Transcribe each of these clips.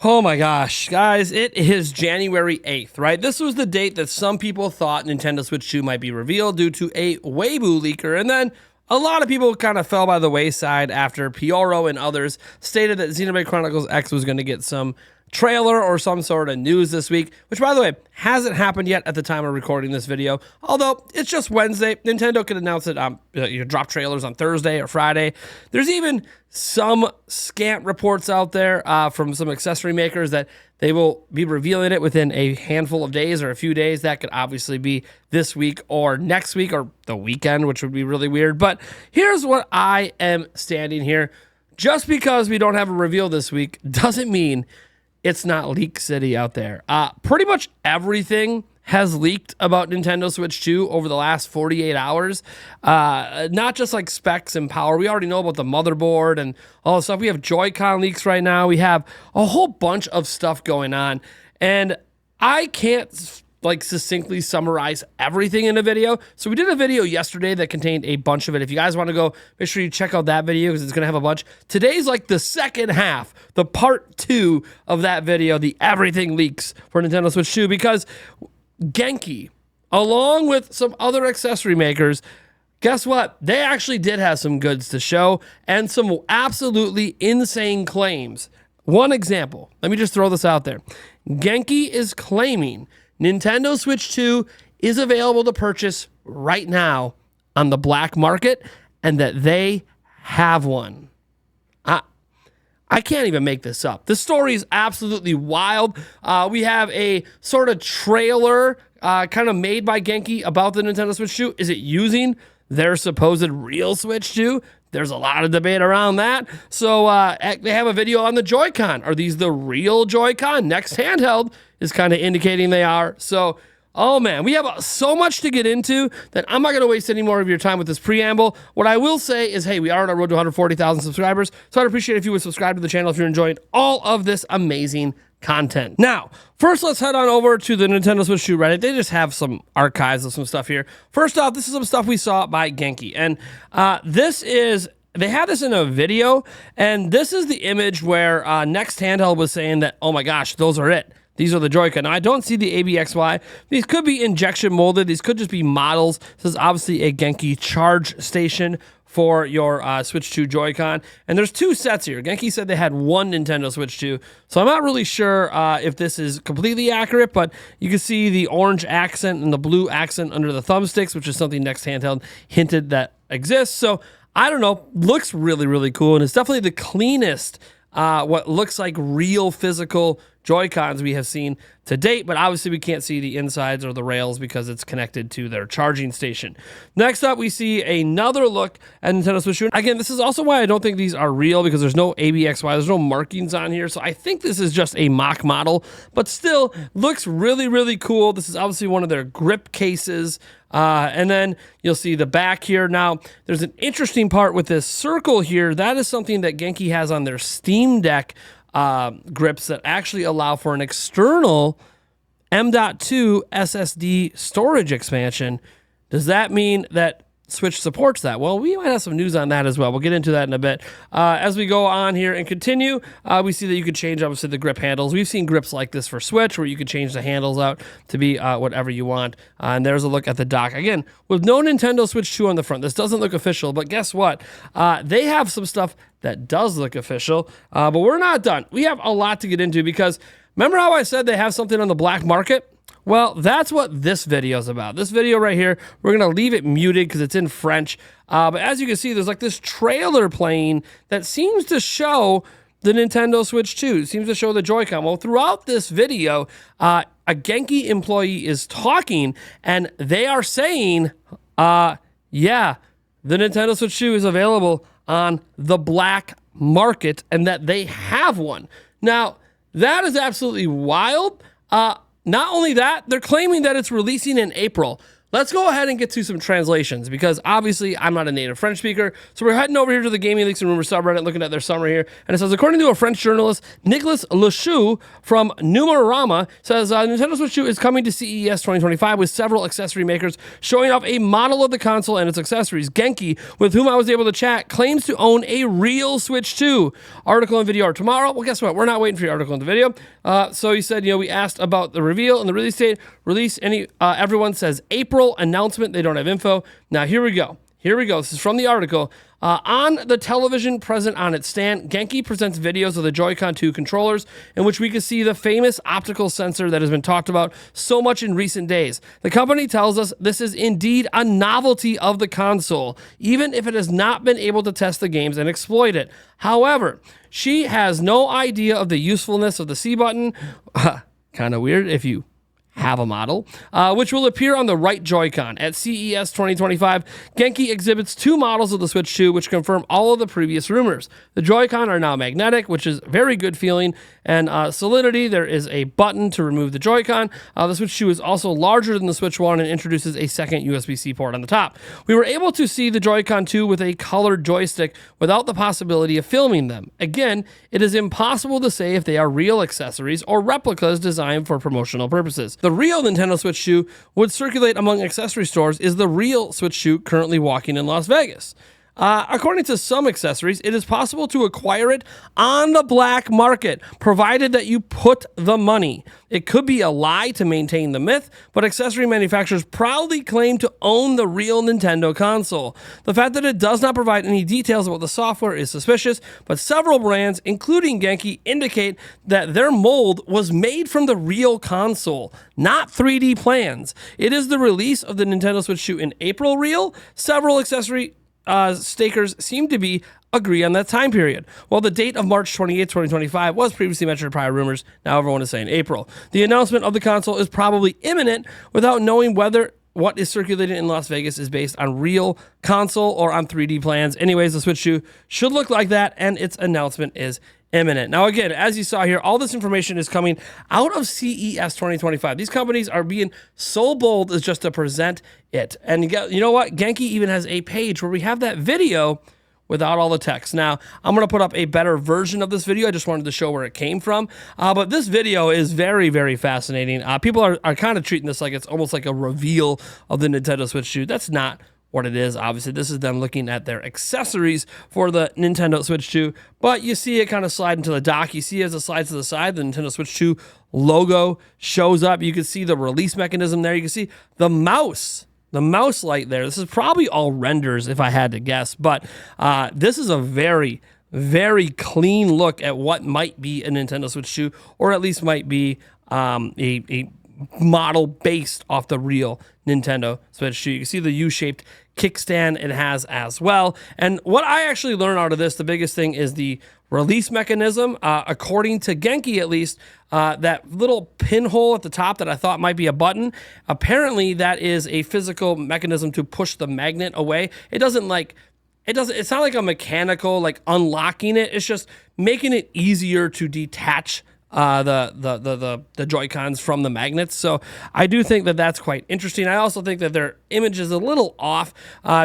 Oh my gosh, guys, it is January 8th, right? This was the date that some people thought Nintendo Switch 2 might be revealed due to a Weibo leaker, and then a lot of people kind of fell by the wayside after Pioro and others stated that Xenoblade Chronicles X was going to get some trailer or some sort of news this week, which, by the way, hasn't happened yet at the time of recording this video. Although it's just Wednesday, Nintendo could announce it. You drop trailers on Thursday or Friday. There's even some scant reports out there from some accessory makers that they will be revealing it within a handful of days or a few days. That could obviously be this week or next week or the weekend, which would be really weird. But here's what I am standing here. Just because we don't have a reveal this week doesn't mean it's not leak city out there. Pretty much everything has leaked about Nintendo Switch 2 over the last 48 hours. Not just like specs and power. We already know about the motherboard and all the stuff. We have Joy-Con leaks right now. We have a whole bunch of stuff going on. And I can't succinctly summarize everything in a video. So we did a video yesterday that contained a bunch of it. If you guys want to go, make sure you check out that video because it's going to have a bunch. Today's like the second half, the part 2 of that video, the everything leaks for Nintendo Switch 2, because Genki, along with some other accessory makers, guess what? They actually did have some goods to show and some absolutely insane claims. One example, let me just throw this out there. Genki is claiming Nintendo Switch 2 is available to purchase right now on the black market and that they have one. I can't even make this up. This story is absolutely wild. We have a sort of trailer kind of made by Genki about the Nintendo Switch 2. Is it using their supposed real Switch 2? There's a lot of debate around that. So they have a video on the Joy-Con. Are these the real Joy-Con? Next handheld is kind of indicating they are. So, oh man, we have so much to get into that I'm not going to waste any more of your time with this preamble. What I will say is, hey, we are on our road to 140,000 subscribers. So I'd appreciate if you would subscribe to the channel if you're enjoying all of this amazing content. Now, first, let's head on over to the Nintendo Switch 2 Reddit. They just have some archives of some stuff here. First off, this is some stuff we saw by Genki. And they had this in a video, and this is the image where Next Handheld was saying that, oh my gosh, those are it. These are the Joy-Con. Now, I don't see the ABXY. These could be injection molded. These could just be models. This is obviously a Genki charge station for your Switch 2 Joy-Con. And there's 2 sets here. Genki said they had one Nintendo Switch 2. So I'm not really sure if this is completely accurate, but you can see the orange accent and the blue accent under the thumbsticks, which is something Next Handheld hinted that exists. So I don't know. Looks really, really cool. And it's definitely the cleanest, what looks like real physical Joy-Cons we have seen to date, but obviously we can't see the insides or the rails because it's connected to their charging station. Next up, we see another look at Nintendo Switch 2. Again, this is also why I don't think these are real, because there's no ABXY, there's no markings on here, so I think this is just a mock model, but still looks really, really cool. This is obviously one of their grip cases, and then you'll see the back here. Now, there's an interesting part with this circle here. That is something that Genki has on their Steam Deck grips that actually allow for an external M.2 SSD storage expansion. Does that mean that Switch supports that? Well, we might have some news on that as well. We'll get into that in a bit. As we go on here and continue, we see that you could change, obviously, the grip handles. We've seen grips like this for Switch where you could change the handles out to be whatever you want. And there's a look at the dock. Again, with no Nintendo Switch 2 on the front, this doesn't look official, but guess what? They have some stuff that does look official, but we're not done. We have a lot to get into because remember how I said they have something on the black market? Well, that's what this video is about. This video right here, we're going to leave it muted because it's in French. But as you can see, there's like this trailer playing that seems to show the Nintendo Switch 2. It seems to show the Joy-Con. Well, throughout this video, a Genki employee is talking, and they are saying, yeah, the Nintendo Switch 2 is available on the black market and that they have one. Now, that is absolutely wild. Not only that, they're claiming that it's releasing in April. Let's go ahead and get to some translations because obviously I'm not a native French speaker. So we're heading over here to the Gaming Leaks and Rumors subreddit, looking at their summary here. And it says, according to a French journalist, Nicolas Lechoux from Numerama, says Nintendo Switch 2 is coming to CES 2025 with several accessory makers showing off a model of the console and its accessories. Genki, with whom I was able to chat, claims to own a real Switch 2. Article and video are tomorrow. Well, guess what? We're not waiting for your article and the video. So he said, we asked about the reveal and the release date. Everyone says April. Announcement. They don't have info. Now, here we go. This is from the article. On the television present on its stand, Genki presents videos of the Joy-Con 2 controllers in which we can see the famous optical sensor that has been talked about so much in recent days. The company tells us this is indeed a novelty of the console, even if it has not been able to test the games and exploit it. However, she has no idea of the usefulness of the C button. Kind of weird if you have a model, which will appear on the right Joy-Con. At CES 2025, Genki exhibits two models of the Switch 2, which confirm all of the previous rumors. The Joy-Con are now magnetic, which is very good feeling, and solidity. There is a button to remove the Joy-Con. The Switch 2 is also larger than the Switch 1 and introduces a second USB-C port on the top. We were able to see the Joy-Con 2 with a colored joystick without the possibility of filming them. Again, it is impossible to say if they are real accessories or replicas designed for promotional purposes. The real Nintendo Switch 2 would circulate among accessory stores is the real Switch 2 currently walking in Las Vegas. According to some accessories, it is possible to acquire it on the black market, provided that you put the money. It could be a lie to maintain the myth, but accessory manufacturers proudly claim to own the real Nintendo console. The fact that it does not provide any details about the software is suspicious, but several brands, including Genki, indicate that their mold was made from the real console, not 3D plans. It is the release of the Nintendo Switch 2 in April real. Several accessory stakers seem to agree on that time period. While the date of March 28, 2025 was previously mentioned in prior rumors, now everyone is saying April. The announcement of the console is probably imminent without knowing whether what is circulated in Las Vegas is based on real console or on 3D plans. Anyways, the Switch 2 should look like that, and its announcement is imminent. Now, again, as you saw here, all this information is coming out of CES 2025. These companies are being so bold as just to present it. And you know what? Genki even has a page where we have that video without all the text. Now, I'm going to put up a better version of this video. I just wanted to show where it came from. But this video is very, very fascinating. People are kind of treating this like it's almost like a reveal of the Nintendo Switch 2. That's not what it is. Obviously, this is them looking at their accessories for the Nintendo Switch 2, but you see it kind of slide into the dock. You see as it slides to the side, the Nintendo Switch 2 logo shows up. You can see the release mechanism there. You can see the mouse light there. This is probably all renders if I had to guess, but this is a very, very clean look at what might be a Nintendo Switch 2, or at least might be a model based off the real Nintendo Switch 2. You can see the U-shaped kickstand it has as well. And what I actually learned out of this, the biggest thing is the release mechanism. According to Genki, at least, that little pinhole at the top that I thought might be a button, apparently that is a physical mechanism to push the magnet away. It's not like a mechanical, like unlocking it. It's just making it easier to detach the Joy-Cons from the magnets. So I do think that that's quite interesting. I also think that their image is a little off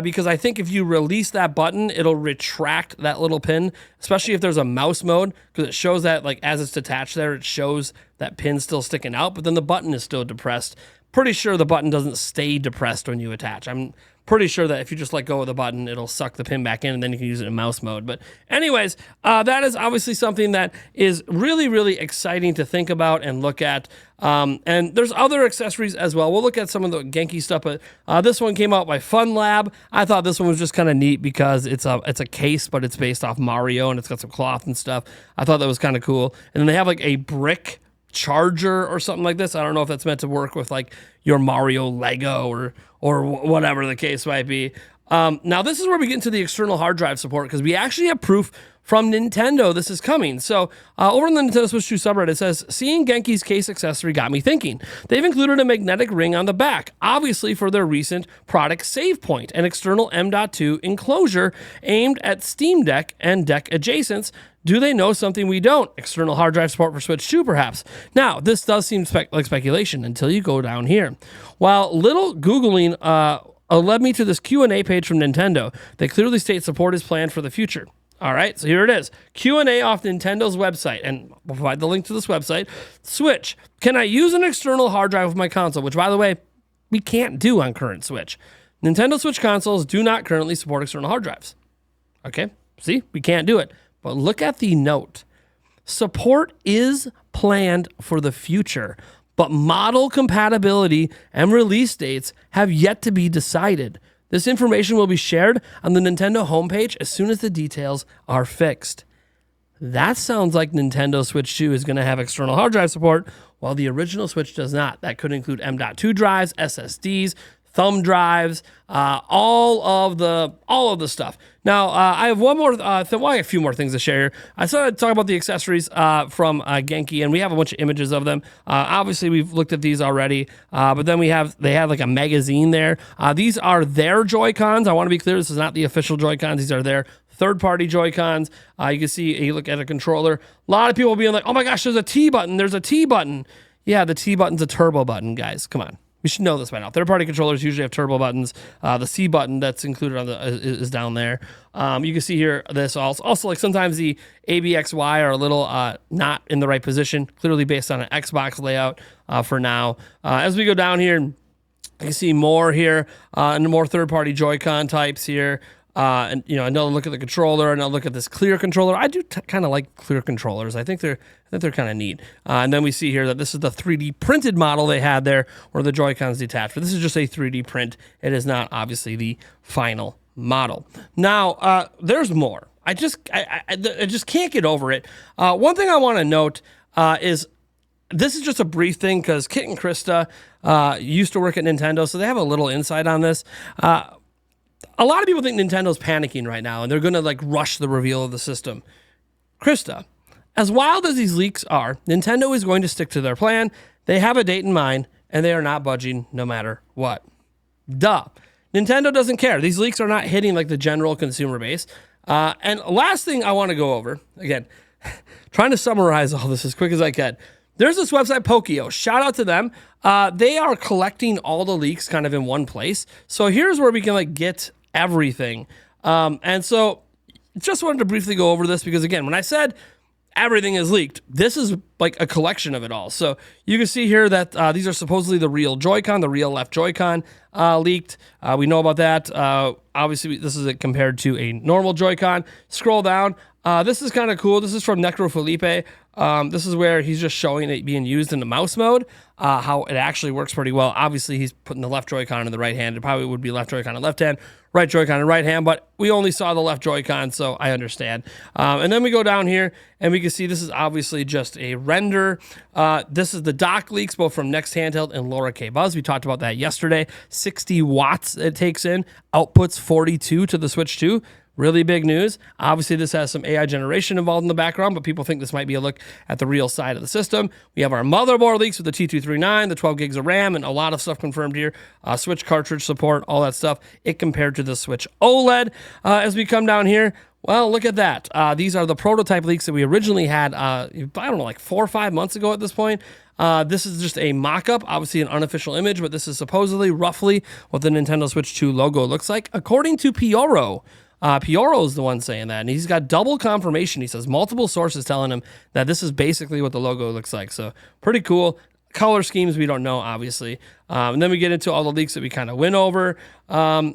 because I think if you release that button, it'll retract that little pin, especially if there's a mouse mode, because it shows that like as it's detached there, it shows that pin still sticking out, but then the button is still depressed. Pretty sure the button doesn't stay depressed when you attach. I'm pretty sure that if you just let go of the button, it'll suck the pin back in and then you can use it in mouse mode. But anyways, that is obviously something that is really, really exciting to think about and look at. And there's other accessories as well. We'll look at some of the Genki stuff, but this one came out by Fun Lab. I thought this one was just kind of neat because it's a case, but it's based off Mario and it's got some cloth and stuff. I thought that was kind of cool. And then they have like a brick charger or something like this. I don't know if that's meant to work with like your Mario Lego or whatever the case might be. Now this is where we get into the external hard drive support, because we actually have proof from Nintendo this is coming. So over on the Nintendo Switch 2 subreddit, it says, seeing Genki's case accessory got me thinking. They've included a magnetic ring on the back, obviously for their recent product save point, an external M.2 enclosure aimed at Steam Deck and Deck adjacents. Do they know something we don't? External hard drive support for Switch 2, perhaps. Now, this does seem like speculation until you go down here. While little Googling led me to this Q&A page from Nintendo that clearly states support is planned for the future. All right, so here it is. Q&A off Nintendo's website, and we'll provide the link to this website. Switch, can I use an external hard drive with my console? Which, by the way, we can't do on current Switch. Nintendo Switch consoles do not currently support external hard drives. Okay, see, we can't do it. But look at the note. Support is planned for the future, but model compatibility and release dates have yet to be decided. This information will be shared on the Nintendo homepage as soon as the details are fixed. That sounds like Nintendo Switch 2 is going to have external hard drive support, while the original Switch does not. That could include M.2 drives, SSDs, thumb drives, all of the stuff. Now, I have one more, a few more things to share here. I started to talk about the accessories from Genki, and we have a bunch of images of them. Obviously, we've looked at these already, but then they have like a magazine there. These are their Joy-Cons. I want to be clear, this is not the official Joy-Cons. These are their third-party Joy-Cons. You can see, you look at a controller. A lot of people being like, oh my gosh, there's a T button. There's a T button. Yeah, the T button's a turbo button, guys. Come on. We should know this by now. Third-party controllers usually have turbo buttons. The C button that's included on is down there. You can see here this also like sometimes the ABXY are a little not in the right position, clearly based on an Xbox layout for now. As we go down here, you can see more here and more third-party Joy-Con types here. And another look at the controller, another look at this clear controller. I do kind of like clear controllers. I think they're kind of neat. And then we see here that this is the 3D printed model they had there, where the Joy-Cons detached. But this is just a 3D print. It is not obviously the final model. Now there's more. I just can't get over it. One thing I want to note is this is just a brief thing because Kit and Krista used to work at Nintendo, so they have a little insight on this. A lot of people think Nintendo's panicking right now and they're going to like rush the reveal of the system. Krista, as wild as these leaks are, Nintendo is going to stick to their plan. They have a date in mind and they are not budging no matter what. Duh. Nintendo doesn't care. These leaks are not hitting like the general consumer base. And last thing I want to go over, again, trying to summarize all this as quick as I can. There's this website, Pokio. Shout out to them. They are collecting all the leaks kind of in one place. So here's where we can like get everything. And so just wanted to briefly go over this because again, when I said everything is leaked, this is like a collection of it all. So you can see here that these are supposedly the real Joy-Con, the real left Joy-Con leaked. We know about that. Obviously, this is compared to a normal Joy-Con. Scroll down. This is kind of cool. This is from Necro Felipe. This is where he's just showing it being used in the mouse mode, how it actually works pretty well. Obviously, he's putting the left Joy-Con in the right hand. It probably would be left Joy-Con in left hand, right Joy-Con in right hand, but we only saw the left Joy-Con, so I understand. And then we go down here, and we can see this is obviously just a render. This is the dock leaks, both from Next Handheld and Laura K. Buzz. We talked about that yesterday. 60 watts it takes in, outputs 42 to the Switch 2. Really big news. Obviously, this has some AI generation involved in the background, but people think this might be a look at the real side of the system. We have our motherboard leaks with the T239, the 12 gigs of RAM, and a lot of stuff confirmed here. Switch cartridge support, all that stuff. It compared to the Switch OLED. As we come down here, well, look at that. These are the prototype leaks that we originally had, I don't know, like 4 or 5 months ago at this point. This is just a mock-up, obviously an unofficial image, but this is supposedly roughly what the Nintendo Switch 2 logo looks like, according to Pioro. Pioro is the one saying that, and he's got double confirmation. He says multiple sources telling him that this is basically what the logo looks like. So pretty cool. Color schemes we don't know, obviously. And then we get into all the leaks that we kind of went over. And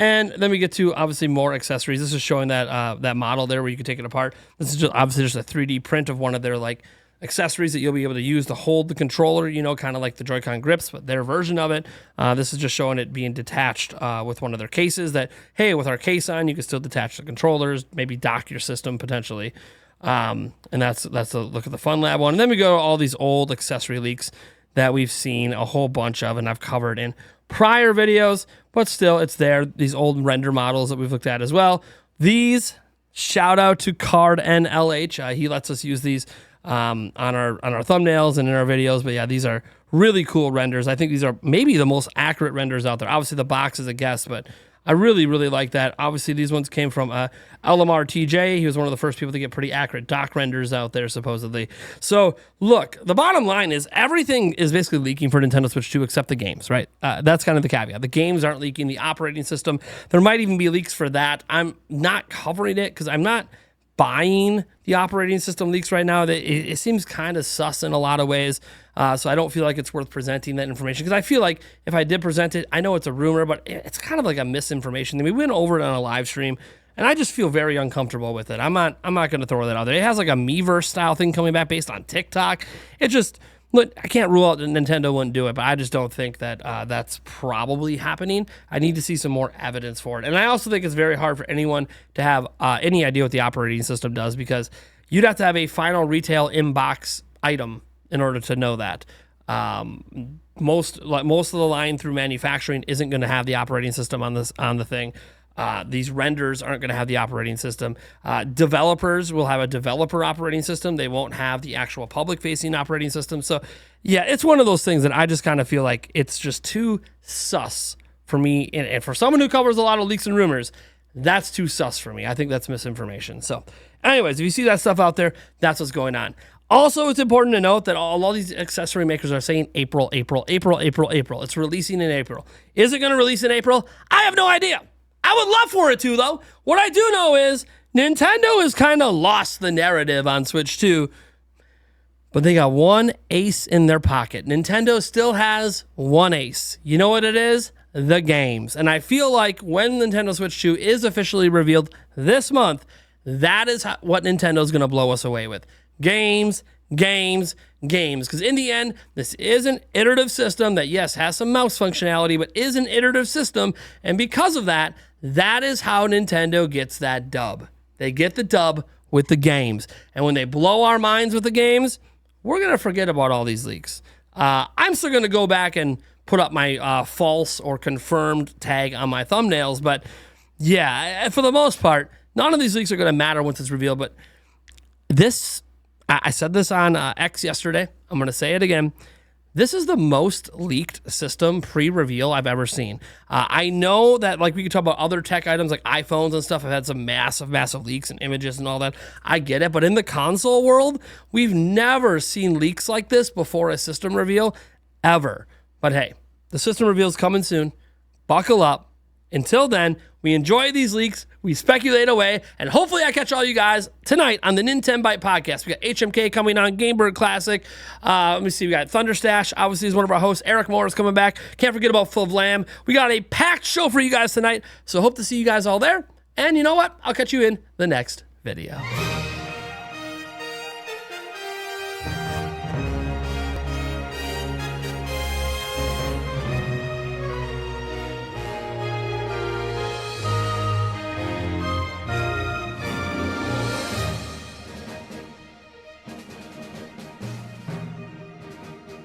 then we get to, obviously, more accessories. This is showing that that model there where you can take it apart. This is obviously just a 3D print of one of their, like, accessories that you'll be able to use to hold the controller, kind of like the Joy-Con grips, but their version of it. This is just showing it being detached with one of their cases that, hey, with our case on, you can still detach the controllers, maybe dock your system potentially. And that's a look at the Fun Lab one. And then we go to all these old accessory leaks that we've seen a whole bunch of and I've covered in prior videos, but still it's there. These old render models that we've looked at as well. These Shout out to Card NLH. He lets us use these on our thumbnails and in our videos. But yeah, these are really cool renders. I think these are maybe the most accurate renders out there. Obviously, the box is a guess, but I really, really like that. Obviously, these ones came from LMR TJ. He was one of the first people to get pretty accurate dock renders out there, supposedly. So, look, the bottom line is everything is basically leaking for Nintendo Switch 2 except the games, right? That's kind of the caveat. The games aren't leaking, the operating system. There might even be leaks for that. I'm not covering it because I'm not buying the operating system leaks right now. It seems kind of sus in a lot of ways, so I don't feel like it's worth presenting that information, because I feel like if I did present it, I know it's a rumor, but it's kind of like a misinformation. We went over it on a live stream, and I just feel very uncomfortable with it. I'm not going to throw that out there. It has like a Miiverse style thing coming back based on TikTok. It just, look, I can't rule out that Nintendo wouldn't do it, but I just don't think that that's probably happening. I need to see some more evidence for it. And I also think it's very hard for anyone to have any idea what the operating system does, because you'd have to have a final retail in-box item in order to know that. Most of the line through manufacturing isn't going to have the operating system on the thing. These renders aren't going to have the operating system. Developers will have a developer operating system. They won't have the actual public-facing operating system. So, yeah, it's one of those things that I just kind of feel like it's just too sus for me. And for someone who covers a lot of leaks and rumors, that's too sus for me. I think that's misinformation. So, anyways, if you see that stuff out there, that's what's going on. Also, it's important to note that all these accessory makers are saying April. It's releasing in April. Is it going to release in April? I have no idea. I would love for it to, though. What I do know is Nintendo has kind of lost the narrative on Switch 2, but they got one ace in their pocket. Nintendo still has one ace. You know what it is? The games. And I feel like when Nintendo Switch 2 is officially revealed this month, that is what Nintendo's going to blow us away with. Games. Because in the end, this is an iterative system that, yes, has some mouse functionality, but is an iterative system. And because of that, that is how Nintendo gets that dub. They get the dub with the games. And when they blow our minds with the games, we're going to forget about all these leaks. I'm still going to go back and put up my false or confirmed tag on my thumbnails. But yeah, for the most part, none of these leaks are going to matter once it's revealed. But this, I said this on X yesterday. I'm going to say it again. This is the most leaked system pre-reveal I've ever seen. I know that, like, we could talk about other tech items like iPhones and stuff have had some massive leaks and images and all that. I get it. But in the console world, we've never seen leaks like this before a system reveal, ever. But hey, the system reveal is coming soon. Buckle up. Until then, we enjoy these leaks, we speculate away, and hopefully I catch all you guys tonight on the Nintendo Byte podcast. We got HMK coming on, Gamebird Classic. Let me see, we got Thunderstash, obviously is one of our hosts. Eric Moore is coming back. Can't forget about Full of Lamb. We got a packed show for you guys tonight, so hope to see you guys all there. And you know what? I'll catch you in the next video.